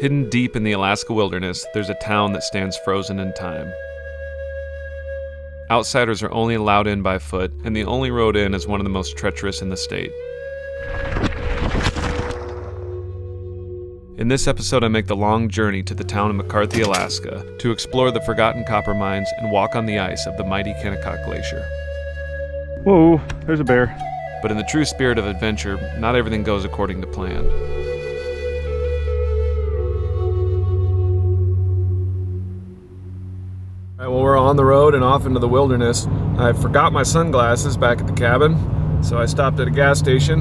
Hidden deep in the Alaska wilderness, there's a town that stands frozen in time. Outsiders are only allowed in by foot, and the only road in is one of the most treacherous in the state. In this episode, I make the long journey to the town of McCarthy, Alaska, to explore the forgotten copper mines and walk on the ice of the mighty Kennicott Glacier. Whoa, there's a bear. But in the true spirit of adventure, not everything goes according to plan. All right, well, we're on the road and off into the wilderness. I forgot my sunglasses back at the cabin, so I stopped at a gas station,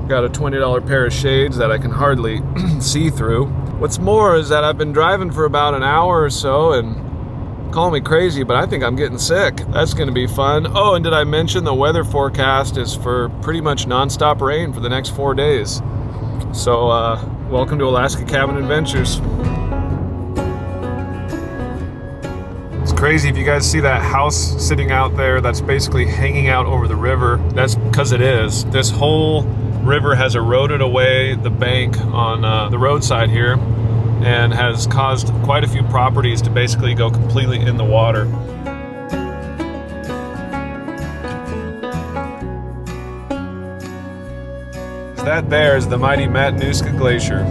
got a $20 pair of shades that I can hardly see through. What's more is that I've been driving for about an hour or so, and call me crazy, but I think I'm getting sick. That's gonna be fun. Oh, and did I mention the weather forecast is for pretty much nonstop rain for the next 4 days. So, welcome to Alaska Cabin Adventures. It's crazy if you guys see that house sitting out there that's basically hanging out over the river. That's because it is. This whole river has eroded away the bank on the roadside here and has caused quite a few properties to basically go completely in the water. That there is the mighty Matanuska Glacier.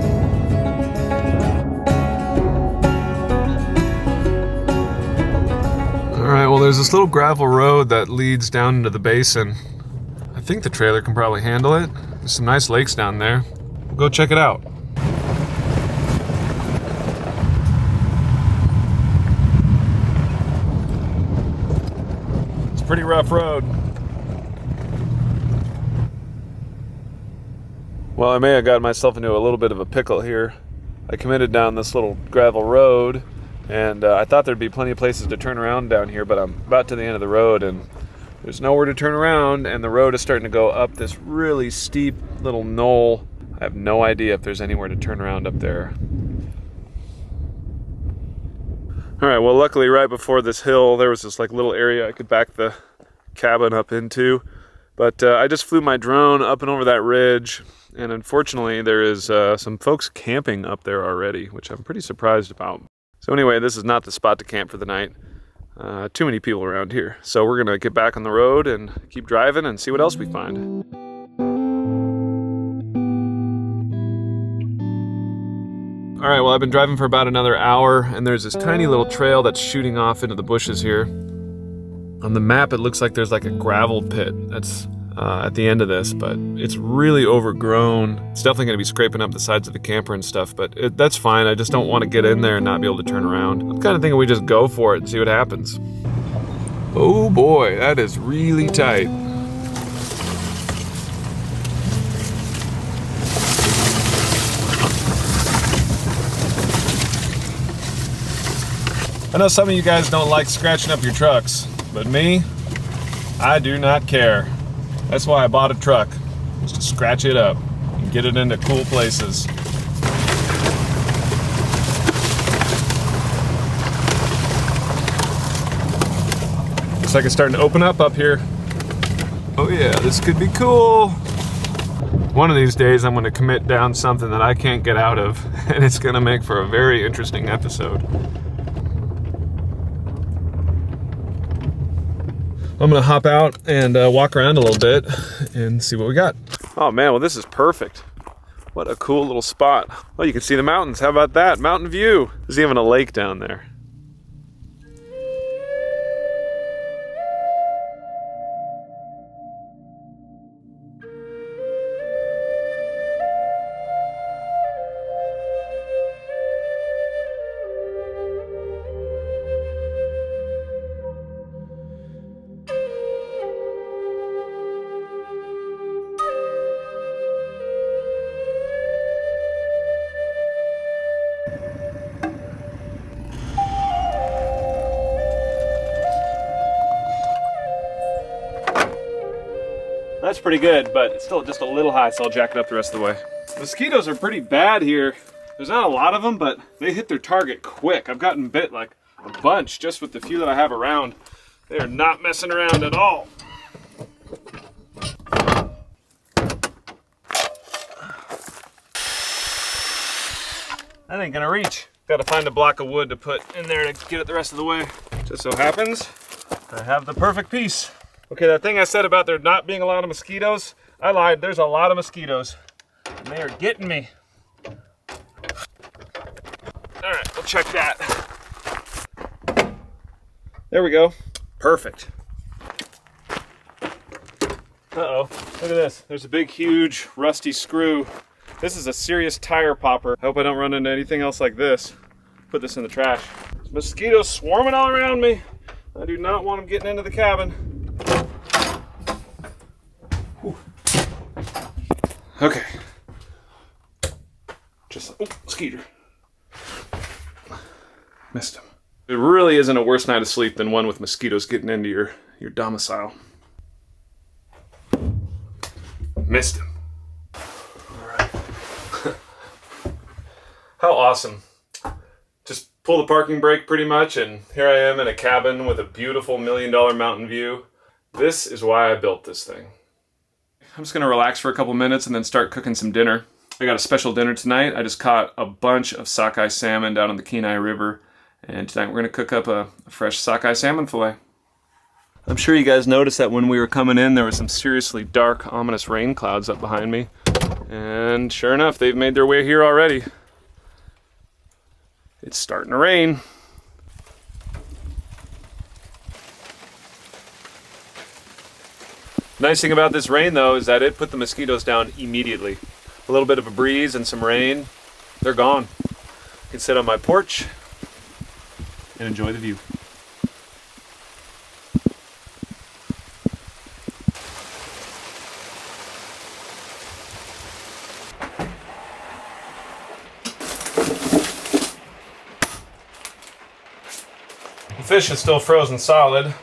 Alright, well, there's this little gravel road that leads down into the basin. I think the trailer can probably handle it. There's some nice lakes down there. We'll go check it out. It's a pretty rough road. Well, I may have got myself into a little bit of a pickle here. I committed down this little gravel road, and I thought there'd be plenty of places to turn around down here, but I'm about to the end of the road, and there's nowhere to turn around, and the road is starting to go up this really steep little knoll. I have no idea if there's anywhere to turn around up there. All right, well, luckily right before this hill, there was this like little area I could back the cabin up into, but I just flew my drone up and over that ridge, and unfortunately there is some folks camping up there already, which I'm pretty surprised about. So anyway, this is not the spot to camp for the night. Too many people around here. So we're gonna get back on the road and keep driving and see what else we find. All right, well, I've been driving for about another hour, and there's this tiny little trail that's shooting off into the bushes here. On the map, it looks like there's like a gravel pit that's at the end of this, but it's really overgrown. It's definitely going to be scraping up the sides of the camper and stuff, but that's fine. I just don't want to get in there and not be able to turn around. I'm kind of thinking we just go for it and see what happens. Oh boy, that is really tight. I know some of you guys don't like scratching up your trucks, but me, I do not care. That's why I bought a truck, just to scratch it up and get it into cool places. Looks like it's starting to open up here. Oh yeah, this could be cool. One of these days I'm going to commit down something that I can't get out of, and it's going to make for a very interesting episode. I'm gonna hop out and walk around a little bit and see what we got. Oh man, well this is perfect. What a cool little spot. Oh, you can see the mountains. How about that? Mountain view. There's even a lake down there. That's pretty good, but it's still just a little high, so I'll jack it up the rest of the way. Mosquitoes are pretty bad here. There's not a lot of them, but they hit their target quick. I've gotten bit like a bunch just with the few that I have around. They are not messing around at all. That ain't gonna reach. Gotta find a block of wood to put in there to get it the rest of the way. Just so happens, I have the perfect piece. Okay, that thing I said about there not being a lot of mosquitoes, I lied. There's a lot of mosquitoes, and they are getting me. All right, we'll check that. There we go. Perfect. Uh-oh, look at this. There's a big, huge, rusty screw. This is a serious tire popper. I hope I don't run into anything else like this. Put this in the trash. There's mosquitoes swarming all around me. I do not want them getting into the cabin. Whew. Okay. Just, oh, mosquito. Missed him. It really isn't a worse night of sleep than one with mosquitoes getting into your domicile. Missed him. All right. How awesome. Just pull the parking brake pretty much, and here I am in a cabin with a beautiful $1 million mountain view. This is why I built this thing. I'm just gonna relax for a couple minutes and then start cooking some dinner. I got a special dinner tonight. I just caught a bunch of sockeye salmon down in the Kenai River, and tonight we're gonna cook up a fresh sockeye salmon fillet. I'm sure you guys noticed that when we were coming in, there was some seriously dark, ominous rain clouds up behind me. And sure enough, they've made their way here already. It's starting to rain. Nice thing about this rain though is that it put the mosquitoes down immediately. A little bit of a breeze and some rain, they're gone. I can sit on my porch and enjoy the view. The fish is still frozen solid.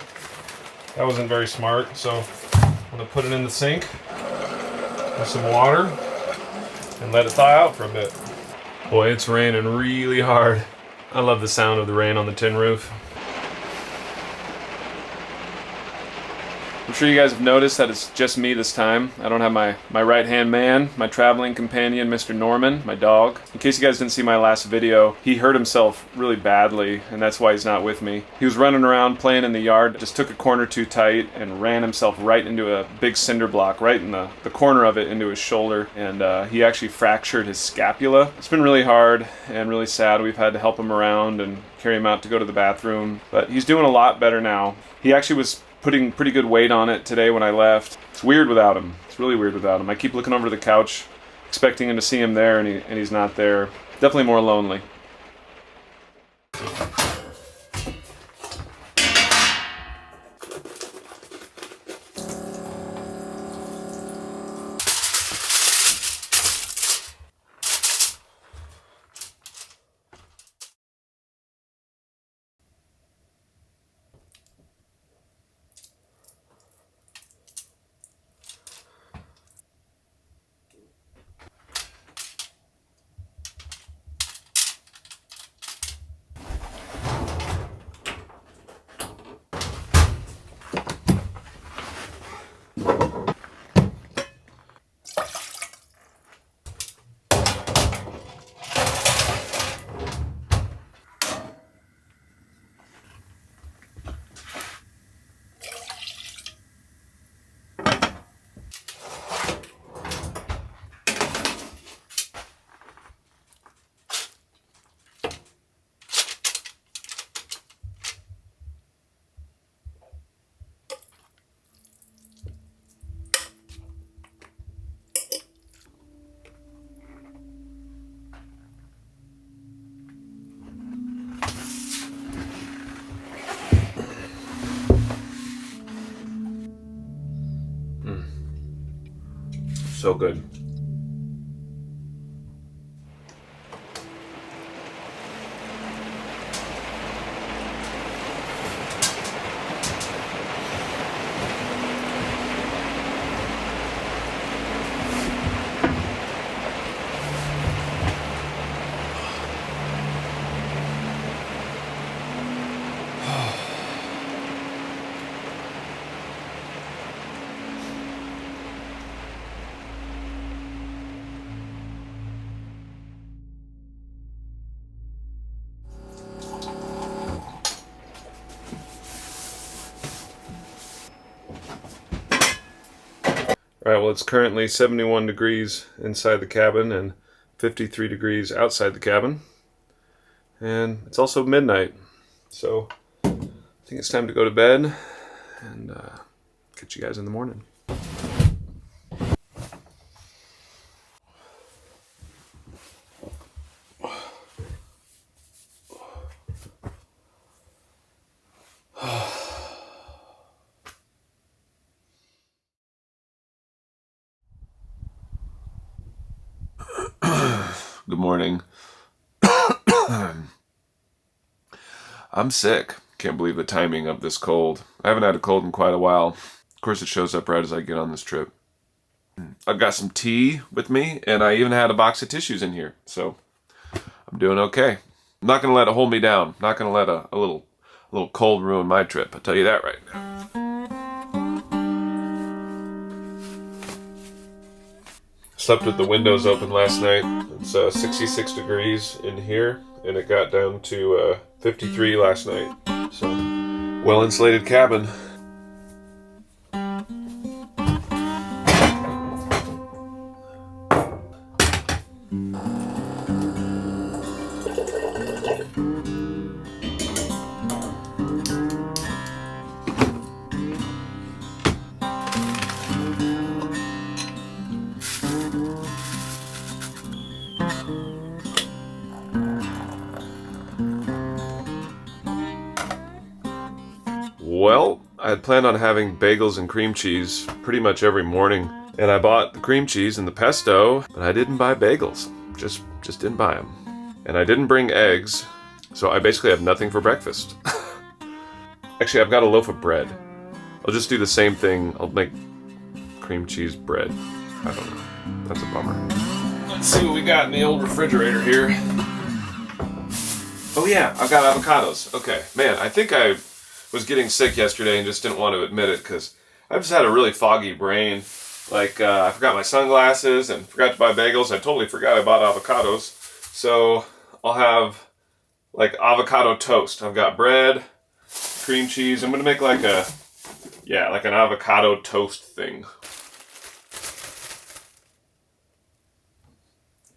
That wasn't very smart, so I'm gonna put it in the sink with some water and let it thaw out for a bit. Boy, it's raining really hard. I love the sound of the rain on the tin roof. I'm sure you guys have noticed that it's just me this time. I don't have my right-hand man, my traveling companion, Mr. Norman, my dog. In case you guys didn't see my last video, he hurt himself really badly, and that's why he's not with me. He was running around playing in the yard, just took a corner too tight, and ran himself right into a big cinder block, right in the corner of it into his shoulder, and he actually fractured his scapula. It's been really hard and really sad. We've had to help him around and carry him out to go to the bathroom, but he's doing a lot better now. He actually was putting pretty good weight on it today when I left. It's weird without him. It's really weird without him. I keep looking over to the couch, expecting him to see him there, and he's not there. Definitely more lonely. So good. Alright, well, it's currently 71 degrees inside the cabin and 53 degrees outside the cabin. And it's also midnight. So I think it's time to go to bed and catch you guys in the morning. Good morning. I'm sick. Can't believe the timing of this cold. I haven't had a cold in quite a while. Of course, it shows up right as I get on this trip. I've got some tea with me, and I even had a box of tissues in here, so I'm doing okay. I'm not going to let it hold me down. Not going to let a little cold ruin my trip. I'll tell you that right now. Slept with the windows open last night. It's 66 degrees in here, and it got down to 53 last night. So, well-insulated cabin. Well, I had planned on having bagels and cream cheese pretty much every morning, and I bought the cream cheese and the pesto, but I didn't buy bagels. Just didn't buy them. And I didn't bring eggs, so I basically have nothing for breakfast. Actually, I've got a loaf of bread. I'll just do the same thing. I'll make cream cheese bread. I don't know. That's a bummer. Let's see what we got in the old refrigerator here. Oh yeah, I've got avocados. Okay, man, I think I was getting sick yesterday and just didn't want to admit it because I've just had a really foggy brain. Like, I forgot my sunglasses and forgot to buy bagels. I totally forgot I bought avocados. So I'll have like avocado toast. I've got bread, cream cheese. I'm going to make like an avocado toast thing.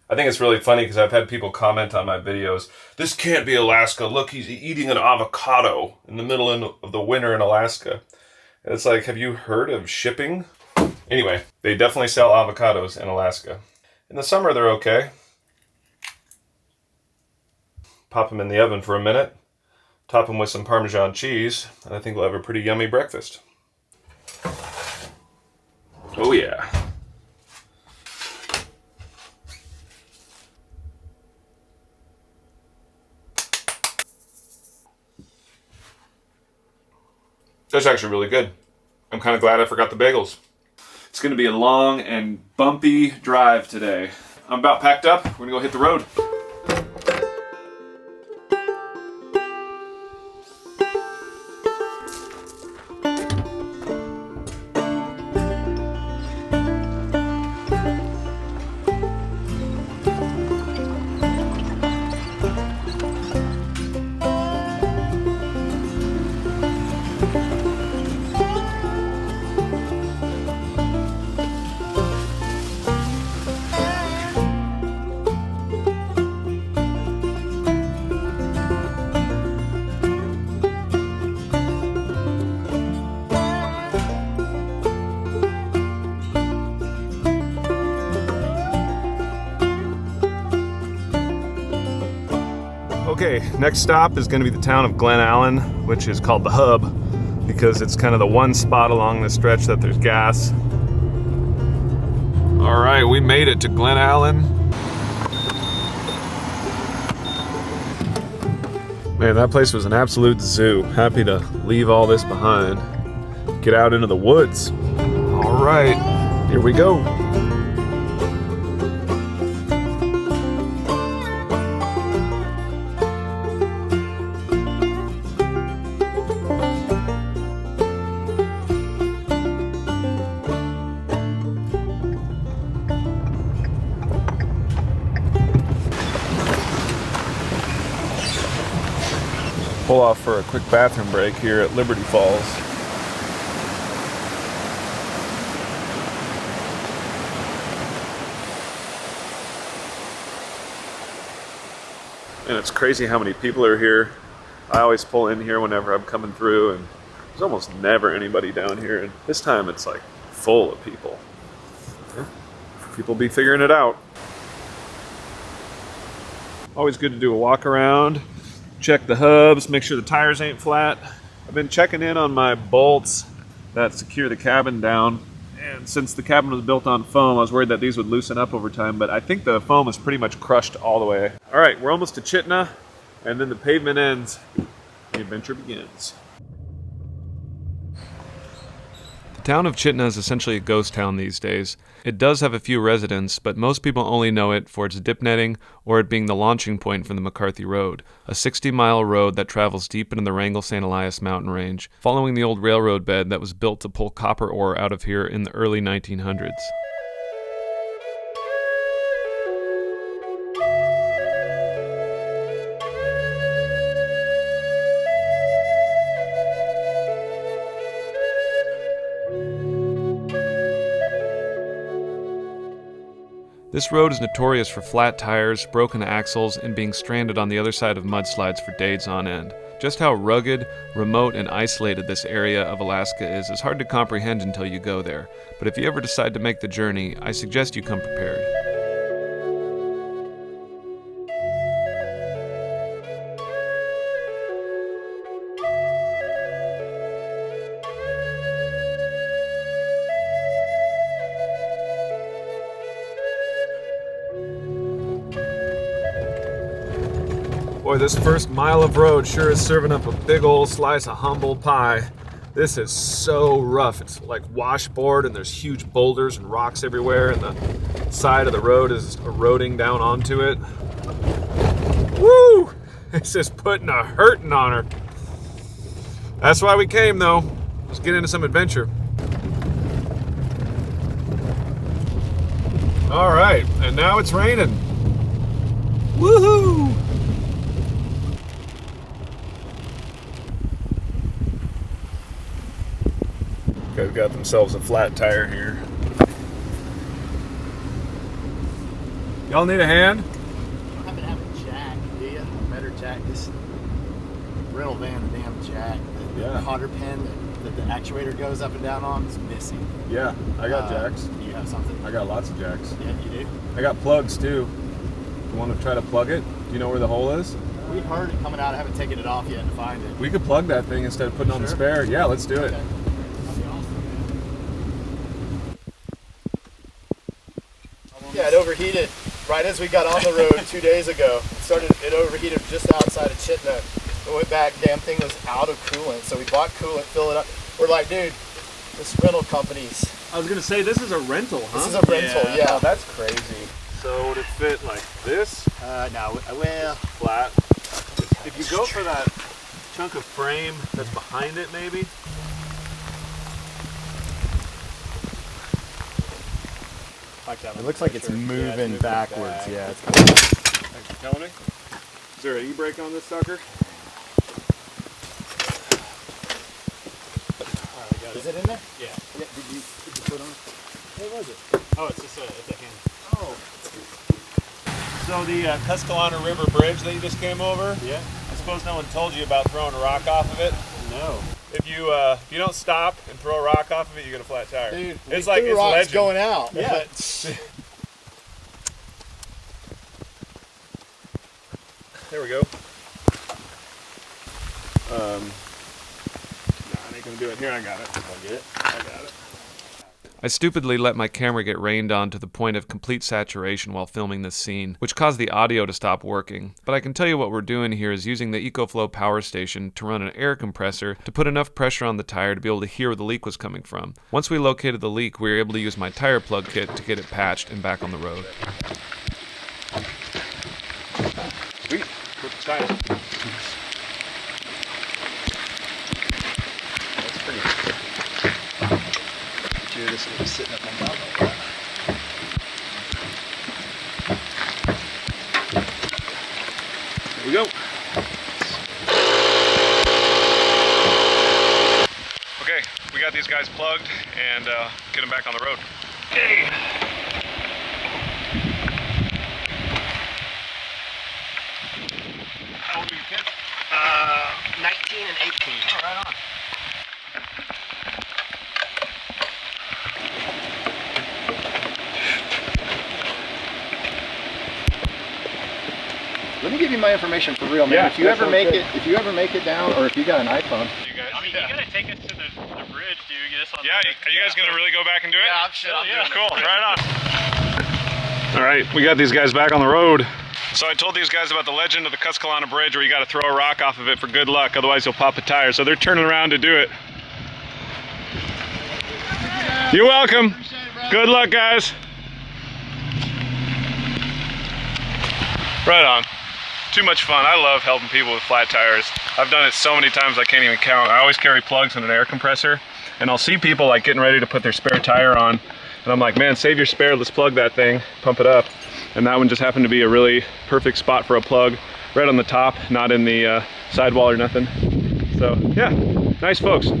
I think it's really funny because I've had people comment on my videos, "This can't be Alaska. Look, he's eating an avocado in the middle of the winter in Alaska." And it's like, have you heard of shipping? Anyway, they definitely sell avocados in Alaska. In the summer, they're okay. Pop them in the oven for a minute, top them with some Parmesan cheese, and I think we'll have a pretty yummy breakfast. Oh yeah. That's actually really good. I'm kind of glad I forgot the bagels. It's going to be a long and bumpy drive today. I'm about packed up. We're going to go hit the road. Okay, next stop is going to be the town of Glennallen, which is called the hub because it's kind of the one spot along this stretch that there's gas. All right, we made it to Glennallen. Man, that place was an absolute zoo. Happy to leave all this behind. Get out into the woods. All right, here we go. Pull off for a quick bathroom break here at Liberty Falls. And it's crazy how many people are here. I always pull in here whenever I'm coming through, and there's almost never anybody down here. And this time it's like full of people. People be figuring it out. Always good to do a walk around, check the hubs, make sure the tires ain't flat. I've been checking in on my bolts that secure the cabin down. And since the cabin was built on foam, I was worried that these would loosen up over time, but I think the foam is pretty much crushed all the way. All right, we're almost to Chitina, and then the pavement ends. The adventure begins. The town of Chitina is essentially a ghost town these days. It does have a few residents, but most people only know it for its dip netting or it being the launching point from the McCarthy Road, a 60-mile road that travels deep into the Wrangell-St. Elias mountain range, following the old railroad bed that was built to pull copper ore out of here in the early 1900s. This road is notorious for flat tires, broken axles, and being stranded on the other side of mudslides for days on end. Just how rugged, remote, and isolated this area of Alaska is hard to comprehend until you go there. But if you ever decide to make the journey, I suggest you come prepared. Boy, this first mile of road sure is serving up a big old slice of humble pie. This is so rough. It's like washboard, and there's huge boulders and rocks everywhere, and the side of the road is eroding down onto it. Woo! It's just putting a hurting on her. That's why we came, though. Let's get into some adventure. All right, and now it's raining. Woohoo! Guys got themselves a flat tire here. Y'all need a hand? You don't happen to have a jack, do you? A better jack. This rental van, the damn jack, the cotter pin that the actuator goes up and down on is missing. Yeah, I got jacks. Do you have something? I got lots of jacks. Yeah, you do? I got plugs too. You want to try to plug it? Do you know where the hole is? We heard it coming out. I haven't taken it off yet to find it. We could plug that thing instead of putting on the spare. Yeah, let's do it. Okay. Yeah, it overheated right as we got on the road 2 days ago. It overheated just outside of Chitina. We went back, damn thing was out of coolant. So we bought coolant, fill it up. We're like, dude, this rental company's. I was gonna say, this is a rental, huh? This is a rental, yeah. Oh, that's crazy. So would it fit like this? No, well. Flat. If you go for that chunk of frame that's behind it, maybe. It looks like it's moving backwards. Yeah. Thanks for telling me. Is there an e-brake on this sucker? Is it in there? Yeah. Did you put on? What was it? Oh, it's just a hand. Oh. So the Tuscaloosa River Bridge that you just came over, Yeah. I suppose no one told you about throwing a rock off of it? No. If you don't stop and throw a rock off of it, you get a flat tire. Dude, it's like it's rocks legend. going out. Yeah. There we go. Nah, I ain't gonna do it. Here, I got it. I'll get it. I got it. I stupidly let my camera get rained on to the point of complete saturation while filming this scene, which caused the audio to stop working. But I can tell you what we're doing here is using the EcoFlow power station to run an air compressor to put enough pressure on the tire to be able to hear where the leak was coming from. Once we located the leak, we were able to use my tire plug kit to get it patched and back on the road. Sweet. Put the tire. That's pretty good. This will be sitting up on top like that. There we go. Okay, we got these guys plugged and get them back on the road. Okay. and 18. Oh, right on. Let me give you my information for real, man. Yeah, if you ever make it down, or if you got an iPhone. You guys, I mean, you gotta take us to the bridge, dude. Get us on. Yeah, are you guys gonna really go back and do it? Yeah, I'm sure. Yeah. Cool, right on. All right, we got these guys back on the road. So I told these guys about the legend of the Glennallen Bridge where you gotta throw a rock off of it for good luck, otherwise you'll pop a tire. So they're turning around to do it. You're welcome. Good luck, guys. Right on. Too much fun. I love helping people with flat tires. I've done it so many times I can't even count. I always carry plugs and an air compressor, and I'll see people like getting ready to put their spare tire on, and I'm like, man, save your spare, let's plug that thing, pump it up. And that one just happened to be a really perfect spot for a plug, right on the top, not in the sidewall or nothing. So yeah, nice folks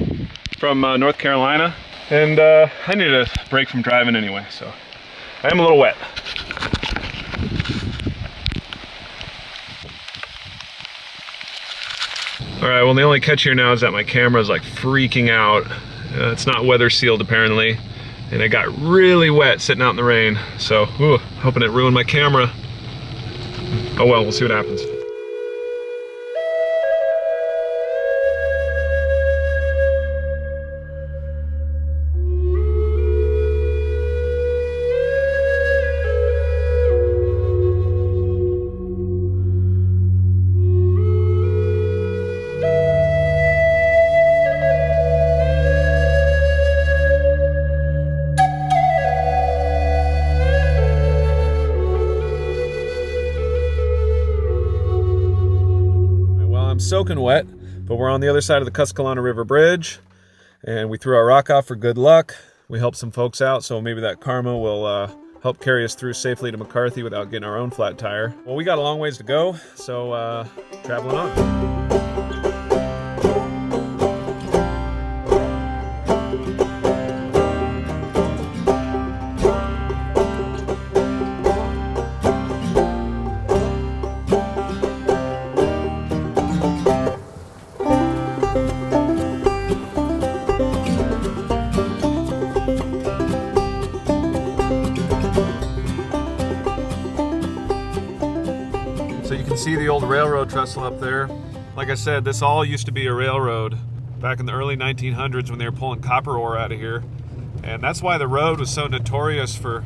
from North Carolina, and I need a break from driving anyway, so I am a little wet. All right, well, the only catch here now is that my camera is like freaking out. It's not weather sealed apparently, and it got really wet sitting out in the rain. So, hoping it ruined my camera. Oh well, we'll see what happens. Soaking wet, but we're on the other side of the Glennallen River Bridge, and we threw our rock off for good luck. We helped some folks out, so maybe that karma will help carry us through safely to McCarthy without getting our own flat tire. Well, we got a long ways to go, so traveling on. So you can see the old railroad trestle up there. Like I said, this all used to be a railroad back in the early 1900s when they were pulling copper ore out of here. And that's why the road was so notorious for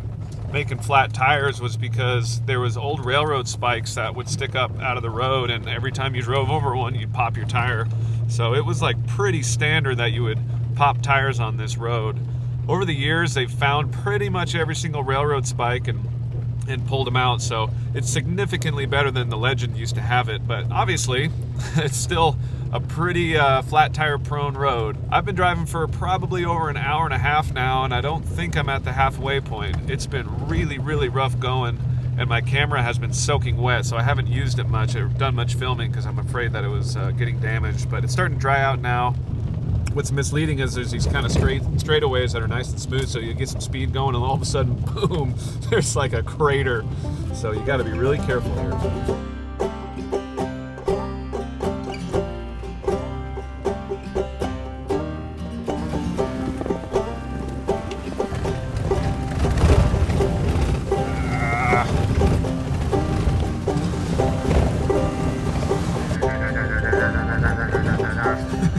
making flat tires, was because there was old railroad spikes that would stick up out of the road, and every time you drove over one, you'd pop your tire. So it was like pretty standard that you would pop tires on this road. Over the years, they've found pretty much every single railroad spike and pulled them out, so it's significantly better than the legend used to have it, but obviously it's still a pretty flat tire prone road. I've been driving for probably over an hour and a half now, and I don't think I'm at the halfway point. It's been really, really rough going, and my camera has been soaking wet, so I haven't used it much or done much filming because I'm afraid that it was getting damaged, but it's starting to dry out now. What's misleading is there's these kind of straightaways that are nice and smooth, so you get some speed going, and all of a sudden, boom, there's like a crater. So you got to be really careful here.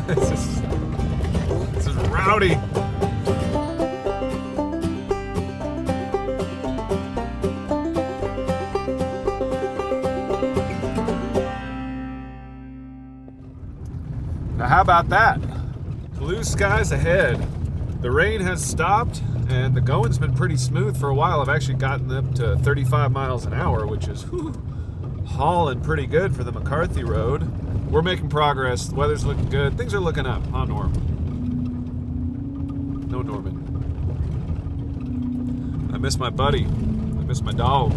This is rowdy. Now how about that? Blue skies ahead. The rain has stopped and the going's been pretty smooth for a while. I've actually gotten up to 35 miles an hour, which is hauling pretty good for the McCarthy Road. We're making progress. The weather's looking good. Things are looking up, huh, Norm? No, Norman. I miss my buddy. I miss my dog.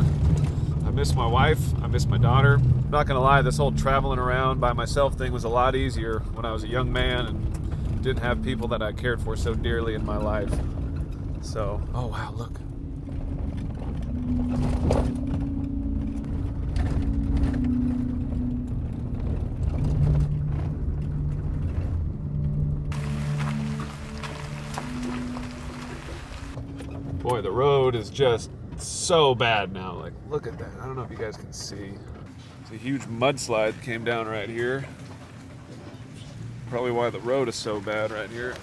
I miss my wife. I miss my daughter. I'm not gonna lie, this whole traveling around by myself thing was a lot easier when I was a young man and didn't have people that I cared for so dearly in my life. So, oh wow, look. boy, the road is just so bad now. Like, look at that. I don't know if you guys can see. It's a huge mudslide came down right here. Probably why the road is so bad right here.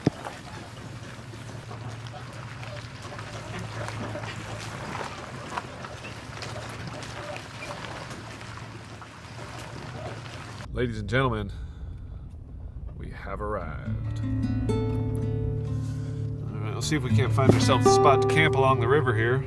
Ladies and gentlemen, we have arrived. All right, let's see if we can't find ourselves a spot to camp along the river here.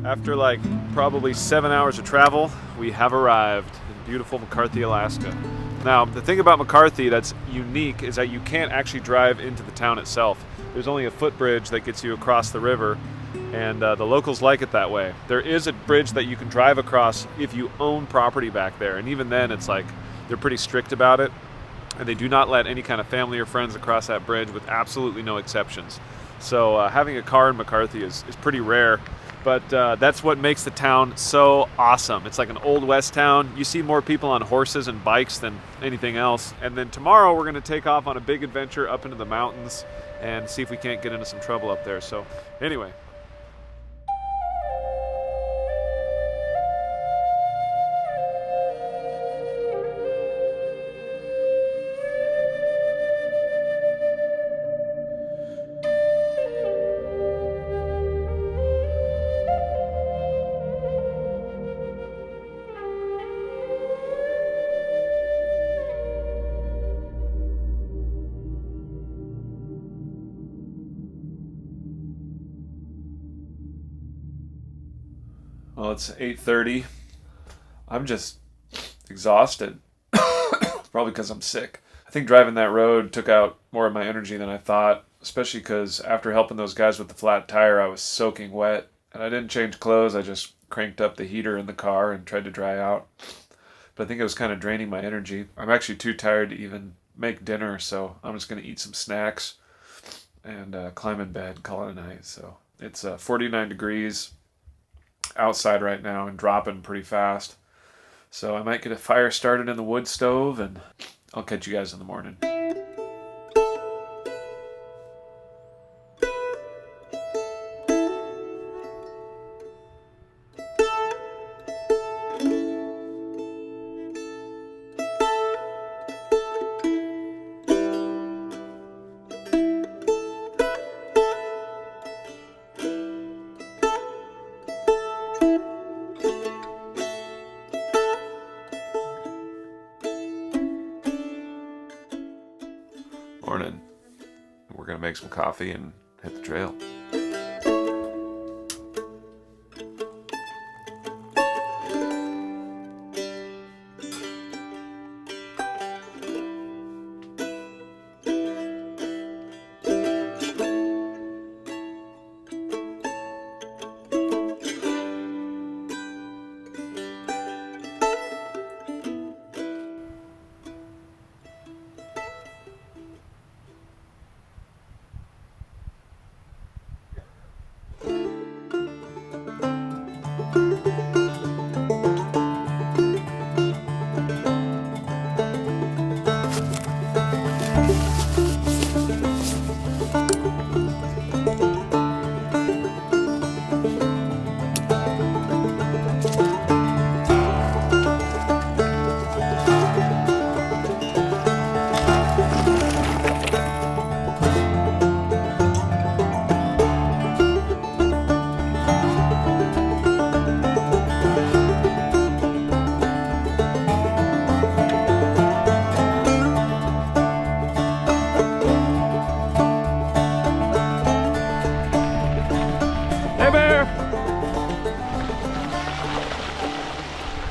After like probably 7 hours of travel, we have arrived in beautiful McCarthy, Alaska. Now, the thing about McCarthy that's unique is that you can't actually drive into the town itself. There's only a footbridge that gets you across the river, and the locals like it that way. There is a bridge that you can drive across if you own property back there, and even then it's like they're pretty strict about it, and they do not let any kind of family or friends across that bridge with absolutely no exceptions. So having a car in McCarthy is pretty rare. But that's what makes the town so awesome. It's like an old west town. You see more people on horses and bikes than anything else. And then tomorrow we're gonna take off on a big adventure up into the mountains and see if we can't get into some trouble up there. So anyway. Well, it's 8:30. I'm just exhausted. It's probably because I'm sick. I think driving that road took out more of my energy than I thought, especially because after helping those guys with the flat tire, I was soaking wet. And I didn't change clothes. I just cranked up the heater in the car and tried to dry out. But I think it was kind of draining my energy. I'm actually too tired to even make dinner, so I'm just going to eat some snacks and climb in bed and call it a night. So it's 49 degrees outside right now and dropping pretty fast. So I might get a fire started in the wood stove, and I'll catch you guys in the morning. Morning. We're gonna make some coffee and hit the trail.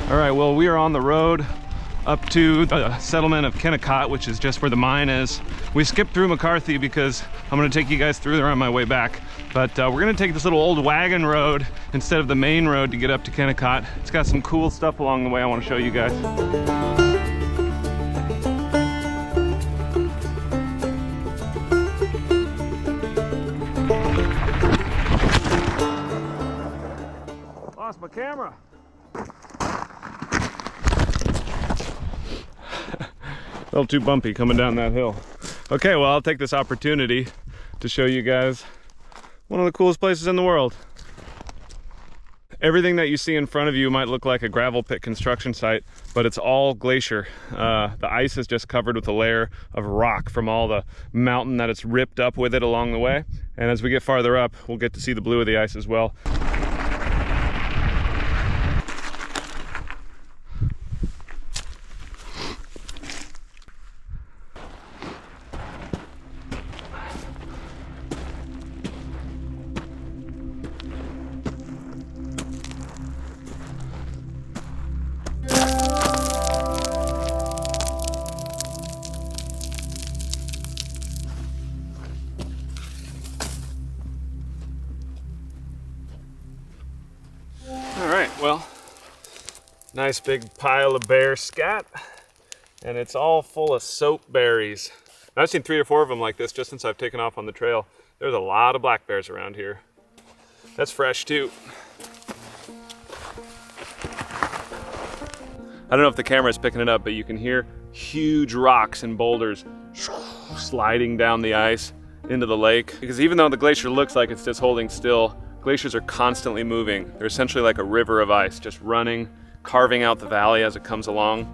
All right, well, we are on the road up to the settlement of Kennicott, which is just where the mine is. We skipped through McCarthy because I'm gonna take you guys through there on my way back. But we're gonna take this little old wagon road instead of the main road to get up to Kennicott. It's got some cool stuff along the way I wanna show you guys. Lost my camera. little too bumpy coming down that hill. Okay, well, I'll take this opportunity to show you guys one of the coolest places in the world. Everything that you see in front of you might look like a gravel pit construction site, but it's all glacier. The ice is just covered with a layer of rock from all the mountain that it's ripped up with it along the way. And as we get farther up, we'll get to see the blue of the ice as well. Well, nice big pile of bear scat, and it's all full of soap berries. And I've seen 3 or 4 of them like this just since I've taken off on the trail. There's a lot of black bears around here. That's fresh too. I don't know if the camera's picking it up, but you can hear huge rocks and boulders sliding down the ice into the lake. Because even though the glacier looks like it's just holding still, glaciers are constantly moving. They're essentially like a river of ice, just running, carving out the valley as it comes along.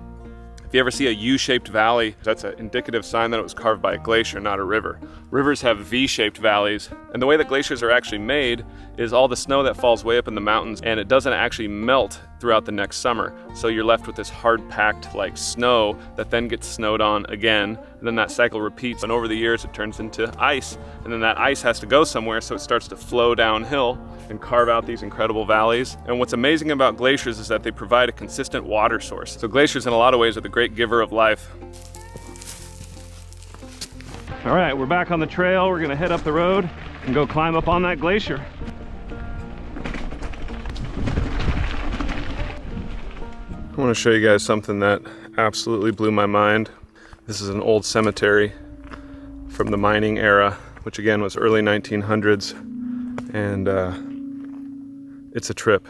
If you ever see a U-shaped valley, that's an indicative sign that it was carved by a glacier, not a river. Rivers have V-shaped valleys, and the way that glaciers are actually made is all the snow that falls way up in the mountains, and it doesn't actually melt throughout the next summer. So you're left with this hard-packed like snow that then gets snowed on again, and then that cycle repeats, and over the years it turns into ice, and then that ice has to go somewhere, so it starts to flow downhill and carve out these incredible valleys. And what's amazing about glaciers is that they provide a consistent water source. So glaciers in a lot of ways are the great giver of life. All right, we're back on the trail. We're gonna head up the road and go climb up on that glacier. I want to show you guys something that absolutely blew my mind. This is an old cemetery from the mining era, which again was early 1900s, and it's a trip.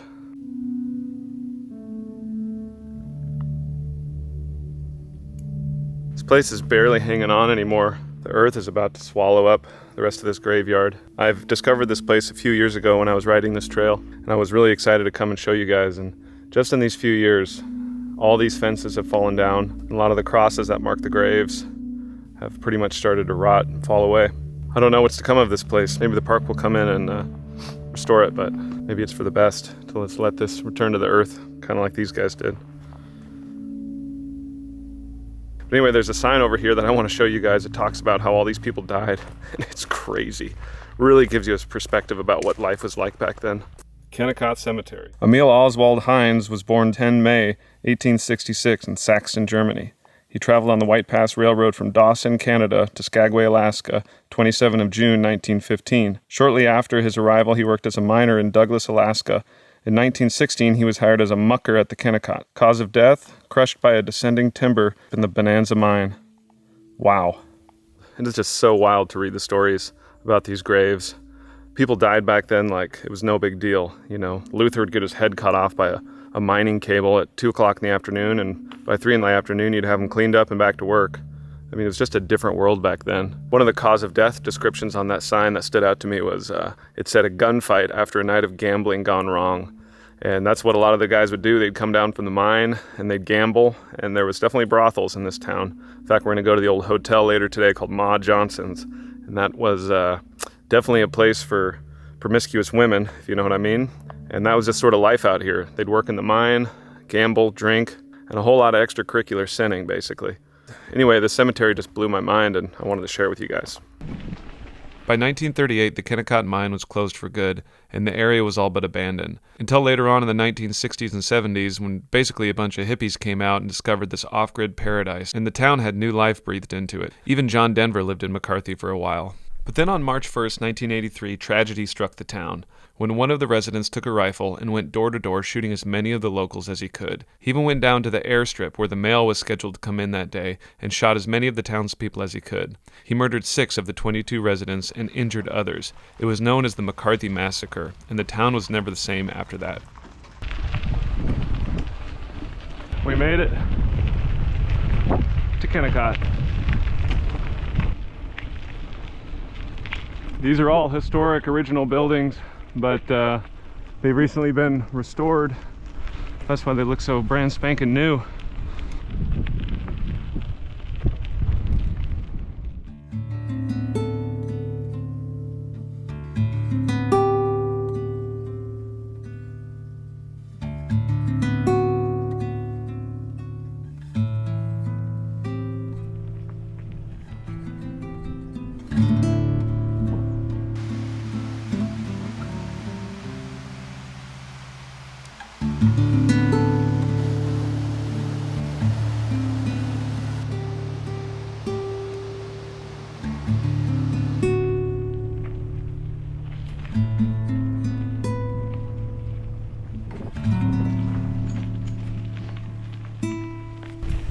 This place is barely hanging on anymore. The earth is about to swallow up the rest of this graveyard. I've discovered this place a few years ago when I was riding this trail, and I was really excited to come and show you guys. And just in these few years, all these fences have fallen down, and a lot of the crosses that mark the graves have pretty much started to rot and fall away. I don't know what's to come of this place. Maybe the park will come in and restore it, but maybe it's for the best to let's let this return to the earth, kind of like these guys did. But anyway, there's a sign over here that I want to show you guys. It talks about how all these people died, and it's crazy. Really gives you a perspective about what life was like back then. Kennicott Cemetery. Emil Oswald Heinz was born 10 May 1866 in Saxton, Germany. He traveled on the White Pass Railroad from Dawson, Canada to Skagway, Alaska, 27 of June 1915. Shortly after his arrival, he worked as a miner in Douglas, Alaska. In 1916, he was hired as a mucker at the Kennicott. Cause of death, crushed by a descending timber in the Bonanza mine. Wow. It is just so wild to read the stories about these graves. People died back then like it was no big deal. You know, Luther would get his head cut off by a mining cable at 2 o'clock in the afternoon, and by 3 in the afternoon, you'd have him cleaned up and back to work. I mean, it was just a different world back then. One of the cause of death descriptions on that sign that stood out to me was, it said a gunfight after a night of gambling gone wrong. And that's what a lot of the guys would do. They'd come down from the mine and they'd gamble, and there was definitely brothels in this town. In fact, we're gonna go to the old hotel later today called Ma Johnson's, and that was definitely a place for promiscuous women, if you know what I mean. And that was just sort of life out here. They'd work in the mine, gamble, drink, and a whole lot of extracurricular sinning, basically. Anyway, the cemetery just blew my mind, and I wanted to share with you guys. By 1938, the Kennicott mine was closed for good, and the area was all but abandoned. Until later on in the 1960s and 70s, when basically a bunch of hippies came out and discovered this off-grid paradise, and the town had new life breathed into it. Even John Denver lived in McCarthy for a while. But then on March 1st, 1983, tragedy struck the town, when one of the residents took a rifle and went door to door shooting as many of the locals as he could. He even went down to the airstrip where the mail was scheduled to come in that day and shot as many of the townspeople as he could. He murdered 6 of the 22 residents and injured others. It was known as the McCarthy Massacre, and the town was never the same after that. We made it. to Kennicott. These are all historic original buildings, but they've recently been restored. That's why they look so brand spanking new.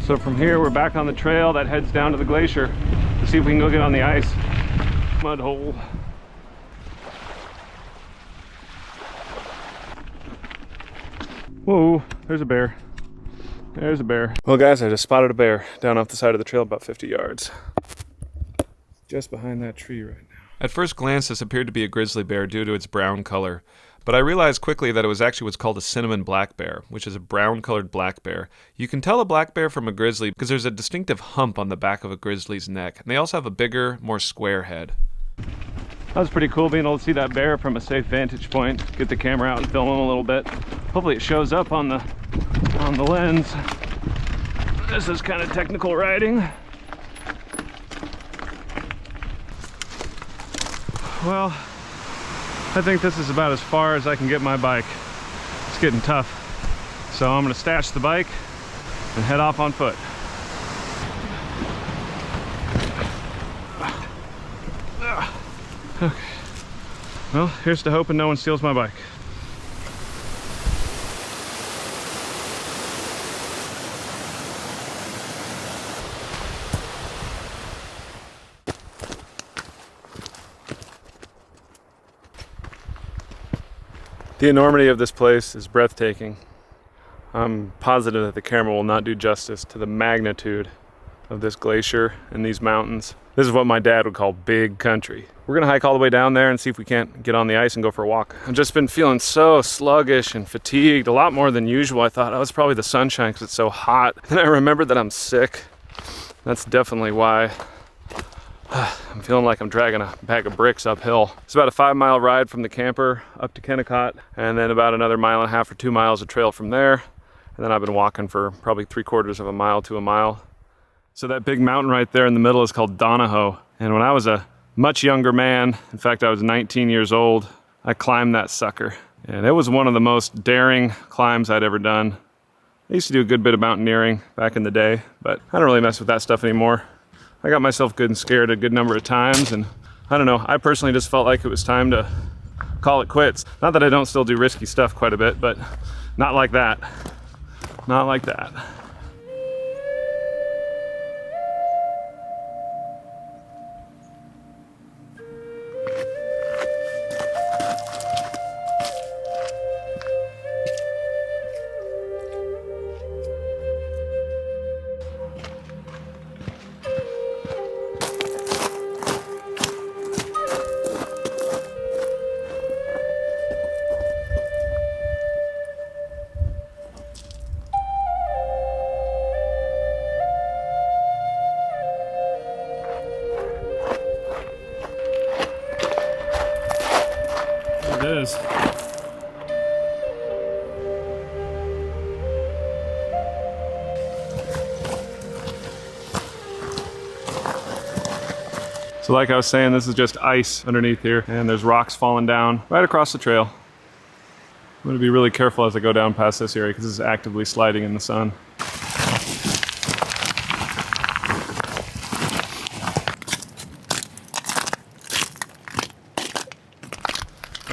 So from here, we're back on the trail that heads down to the glacier to see if we can go get on the ice. Mud hole. Whoa, there's a bear. There's a bear. Well guys, I just spotted a bear down off the side of the trail about 50 yards. Just behind that tree right now. At first glance, this appeared to be a grizzly bear due to its brown color. But I realized quickly that it was actually what's called a cinnamon black bear, which is a brown-colored black bear. You can tell a black bear from a grizzly because there's a distinctive hump on the back of a grizzly's neck. And they also have a bigger, more square head. That was pretty cool being able to see that bear from a safe vantage point. Get the camera out and film him a little bit. Hopefully it shows up on the lens. This is kind of technical riding. Well, I think this is about as far as I can get my bike. It's getting tough. So I'm gonna stash the bike and head off on foot. Okay. Well, here's to hoping no one steals my bike. The enormity of this place is breathtaking. I'm positive that the camera will not do justice to the magnitude of this glacier and these mountains. This is what my dad would call big country. We're gonna hike all the way down there and see if we can't get on the ice and go for a walk. I've just been feeling so sluggish and fatigued, a lot more than usual. I thought, oh, it's probably the sunshine because it's so hot. And I remembered that I'm sick. That's definitely why. I'm feeling like I'm dragging a bag of bricks uphill. It's about a 5-mile ride from the camper up to Kennicott, and then about another 1.5 miles or 2 miles of trail from there. And then I've been walking for probably 3/4 of a mile to a mile. So that big mountain right there in the middle is called Donahoe. And when I was a much younger man, in fact I was 19 years old, I climbed that sucker. And it was one of the most daring climbs I'd ever done. I used to do a good bit of mountaineering back in the day, but I don't really mess with that stuff anymore. I got myself good and scared a good number of times, and I don't know, I personally just felt like it was time to call it quits. Not that I don't still do risky stuff quite a bit, but not like that. Not like that. It is. So like I was saying, this is just ice underneath here, and there's rocks falling down right across the trail. I'm going to be really careful as I go down past this area because this is actively sliding in the sun.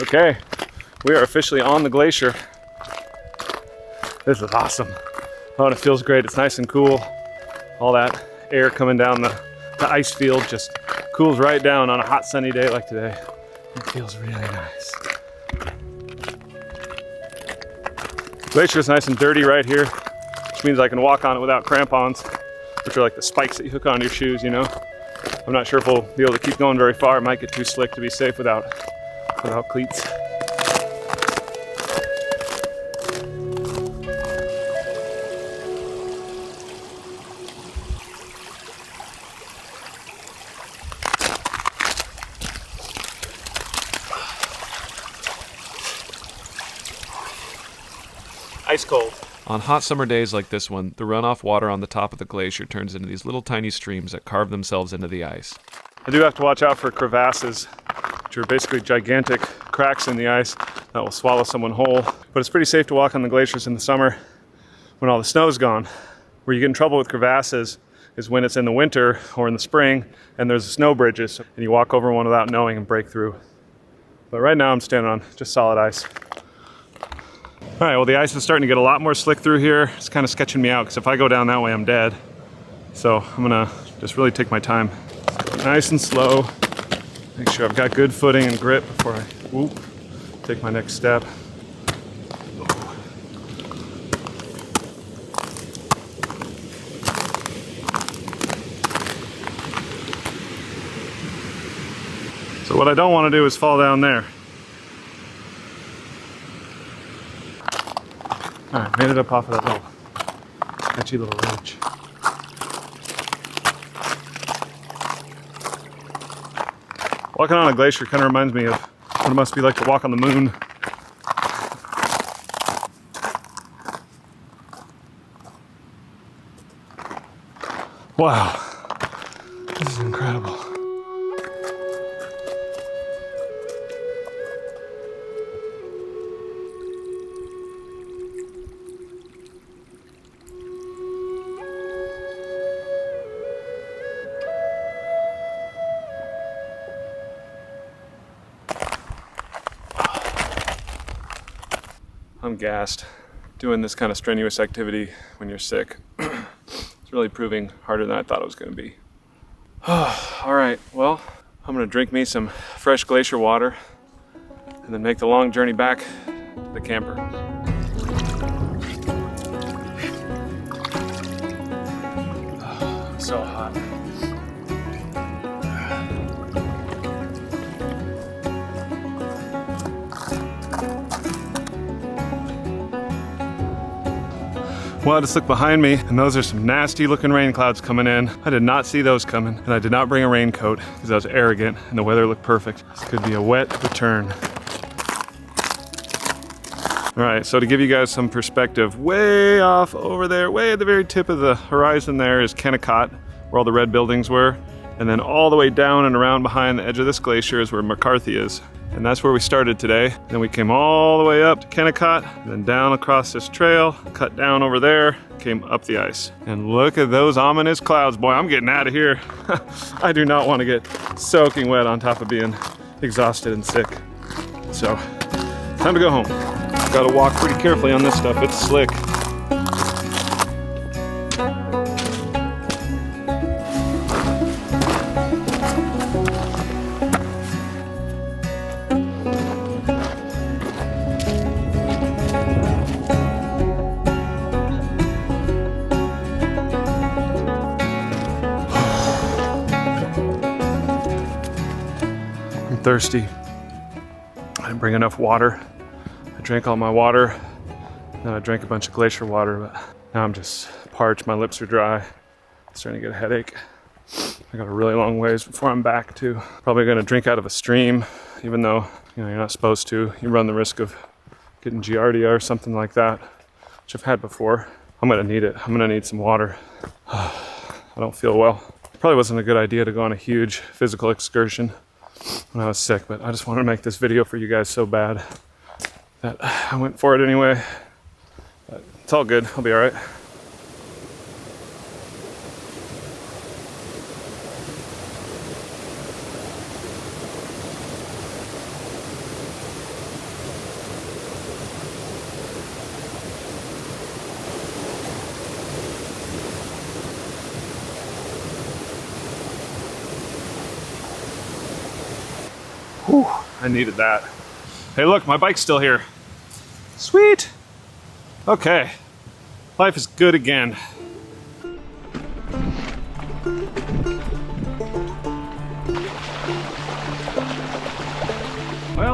Okay, we are officially on the glacier. This is awesome. Oh, and it feels great. It's nice and cool. All that air coming down the ice field just cools right down on a hot sunny day like today. It feels really nice. Glacier is nice and dirty right here, which means I can walk on it without crampons. which are like the spikes that you hook on your shoes, you know. I'm not sure if we'll be able to keep going very far. It might get too slick to be safe without cleats. Ice cold. On hot summer days like this one, the runoff water on the top of the glacier turns into these little tiny streams that carve themselves into the ice. I do have to watch out for crevasses, which are basically gigantic cracks in the ice that will swallow someone whole. But it's pretty safe to walk on the glaciers in the summer when all the snow's gone. Where you get in trouble with crevasses is when it's in the winter or in the spring and there's snow bridges and you walk over one without knowing and break through. But right now I'm standing on just solid ice. All right, well, the ice is starting to get a lot more slick through here. It's kind of sketching me out because if I go down that way, I'm dead. So I'm gonna just really take my time. Nice and slow. Make sure I've got good footing and grip before I take my next step. So what I don't want to do is fall down there. All right, made it up off of that little catchy little ridge. Walking on a glacier kind of reminds me of what it must be like to walk on the moon. Wow, this is incredible. I'm gassed. Doing this kind of strenuous activity when you're sick. It's really proving harder than I thought it was going to be. All right, well, I'm going to drink me some fresh glacier water and then make the long journey back to the camper. So hot. Well, I just looked behind me and those are some nasty looking rain clouds coming in. I did not see those coming and I did not bring a raincoat because I was arrogant and the weather looked perfect. This could be a wet return. All right, so to give you guys some perspective, way off over there, way at the very tip of the horizon there is Kennicott, where all the red buildings were. And then all the way down and around behind the edge of this glacier is where McCarthy is. And that's where we started today. Then we came all the way up to Kennicott, then down across this trail, cut down over there, came up the ice. And look at those ominous clouds. Boy, I'm getting out of here. I do not want to get soaking wet on top of being exhausted and sick. So, time to go home. Gotta walk pretty carefully on this stuff, it's slick. Thirsty. I didn't bring enough water. I drank all my water, then I drank a bunch of glacier water, but now I'm just parched, my lips are dry. I'm starting to get a headache. I got a really long ways before I'm back too. Probably gonna drink out of a stream, even though you're not supposed to. You run the risk of getting giardia or something like that, which I've had before. I'm gonna need it. I'm gonna need some water. I don't feel well. Probably wasn't a good idea to go on a huge physical excursion when I was sick, but I just wanted to make this video for you guys so bad that I went for it anyway. But it's all good, I'll be all right. Whew, I needed that. Hey look, my bike's still here. Sweet. Okay, life is good again.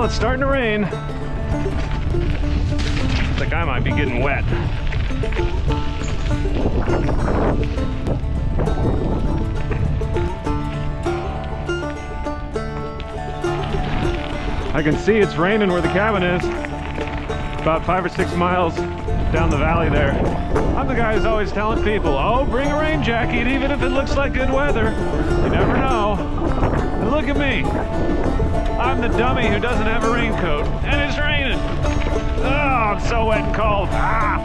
Well, it's starting to rain. Looks like I might be getting wet. I can see it's raining where the cabin is. About 5 or 6 miles down the valley there. I'm the guy who's always telling people, oh, bring a rain jacket even if it looks like good weather. You never know. And look at me. I'm the dummy who doesn't have a raincoat, and it's raining. Oh, I'm so wet and cold. Ah!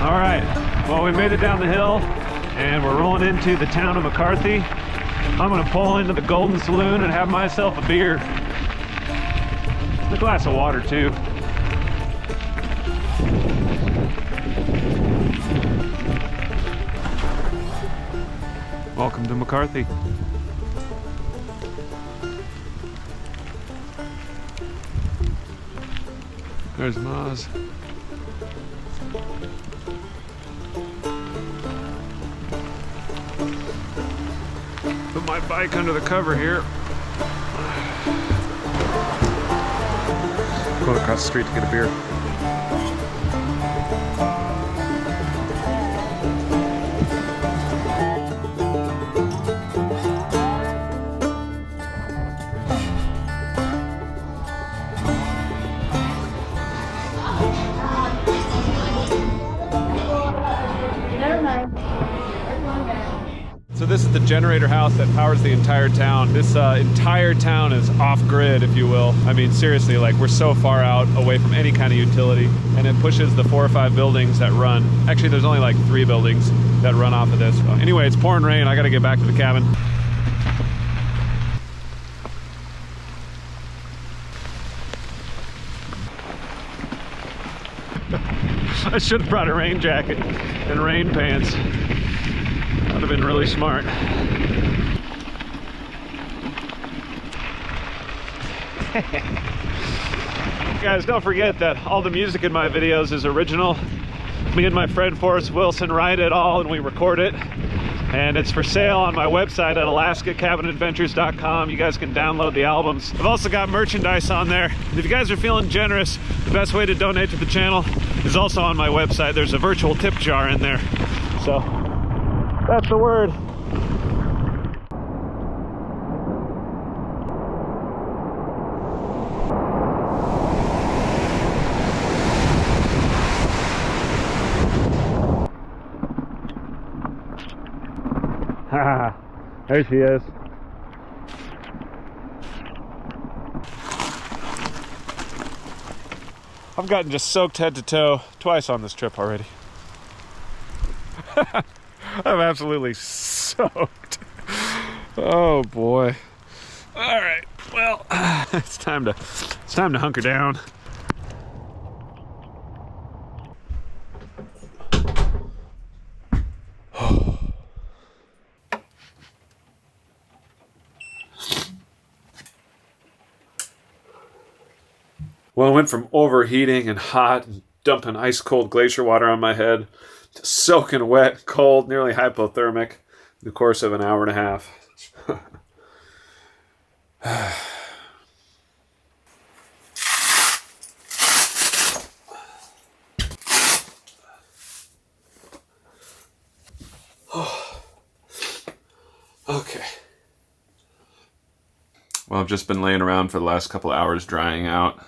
All right, well, we made it down the hill, and we're rolling into the town of McCarthy. I'm gonna pull into the Golden Saloon and have myself a beer. A glass of water, too. Welcome to McCarthy. There's Maz. Put my bike under the cover here. Going across the street to get a beer. So this is the generator house that powers the entire town. This entire town is off-grid, if you will. I mean, seriously, like, we're so far out away from any kind of utility, and it pushes the 4 or 5 buildings that run. Actually, there's only like 3 buildings that run off of this. Anyway, it's pouring rain. I gotta get back to the cabin. I should have brought a rain jacket and rain pants. That would have been really smart. Guys, don't forget that all the music in my videos is original. Me and my friend Forrest Wilson write it all and we record it. And it's for sale on my website at alaskacabinadventures.com. You guys can download the albums. I've also got merchandise on there. If you guys are feeling generous, the best way to donate to the channel is also on my website. There's a virtual tip jar in there. So that's the word. Haha, there she is. I've gotten just soaked head to toe twice on this trip already. I'm absolutely soaked. Oh boy. All right, well, it's time to hunker down. Well, I went from overheating and hot and dumping ice cold glacier water on my head to soaking wet, cold, nearly hypothermic in the course of an hour and a half. Okay. Well, I've just been laying around for the last couple hours drying out.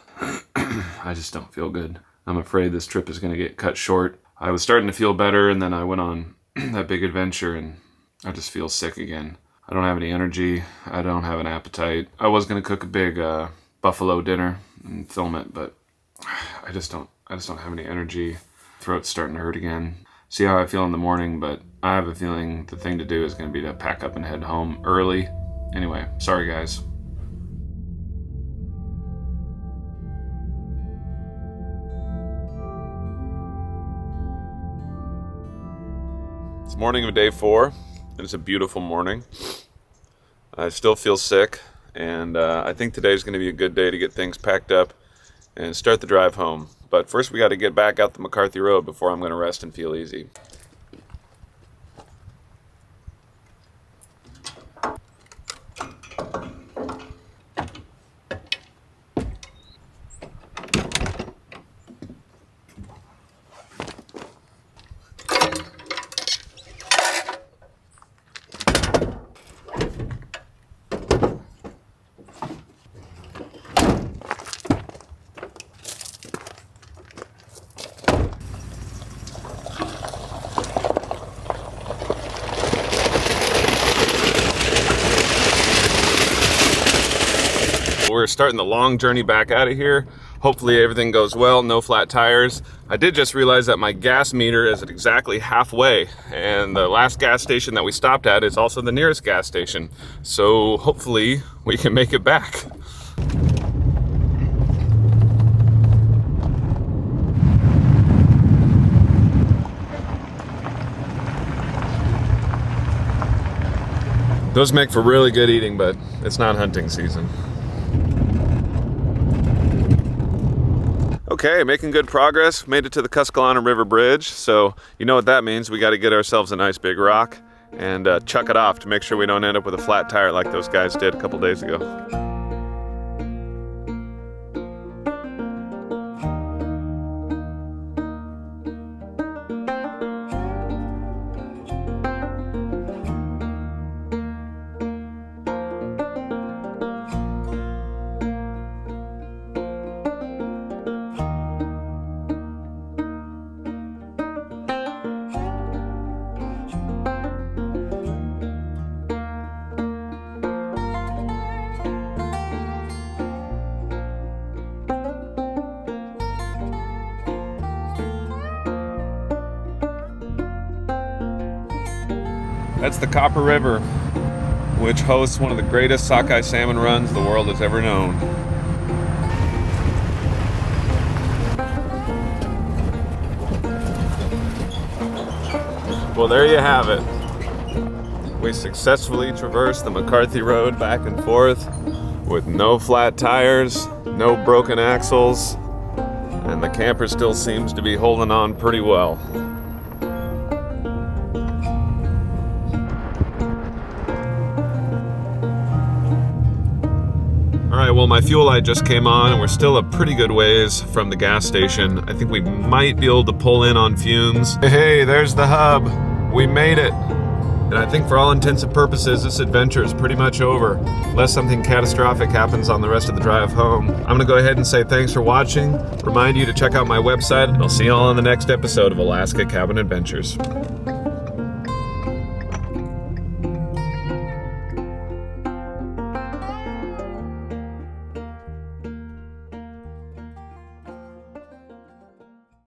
I just don't feel good. I'm afraid this trip is going to get cut short. I was starting to feel better, and then I went on that big adventure, and I just feel sick again. I don't have any energy. I don't have an appetite. I was going to cook a big buffalo dinner and film it, but I just don't have any energy. Throat's starting to hurt again. See how I feel in the morning, but I have a feeling the thing to do is going to be to pack up and head home early. Anyway, sorry guys. It's morning of day 4, and it's a beautiful morning. I still feel sick, and I think today's going to be a good day to get things packed up and start the drive home. But first we got to get back out the McCarthy Road before I'm going to rest and feel easy. we're starting the long journey back out of here. Hopefully everything goes well, no flat tires. I did just realize that my gas meter is at exactly halfway, and the last gas station that we stopped at is also the nearest gas station. So hopefully we can make it back. Those make for really good eating, but it's not hunting season. Okay, making good progress. Made it to the Tuscaloosa River Bridge, so you know what that means. We got to get ourselves a nice big rock and chuck it off to make sure we don't end up with a flat tire like those guys did a couple days ago. That's the Copper River, which hosts one of the greatest sockeye salmon runs the world has ever known. Well, there you have it. We successfully traversed the McCarthy Road back and forth with no flat tires, no broken axles, and the camper still seems to be holding on pretty well. Alright, well my fuel light just came on and we're still a pretty good ways from the gas station. I think we might be able to pull in on fumes. Hey, there's the hub. We made it. And I think for all intents and purposes, this adventure is pretty much over, unless something catastrophic happens on the rest of the drive home. I'm gonna go ahead and say thanks for watching. Remind you to check out my website, and I'll see you all on the next episode of Alaska Cabin Adventures.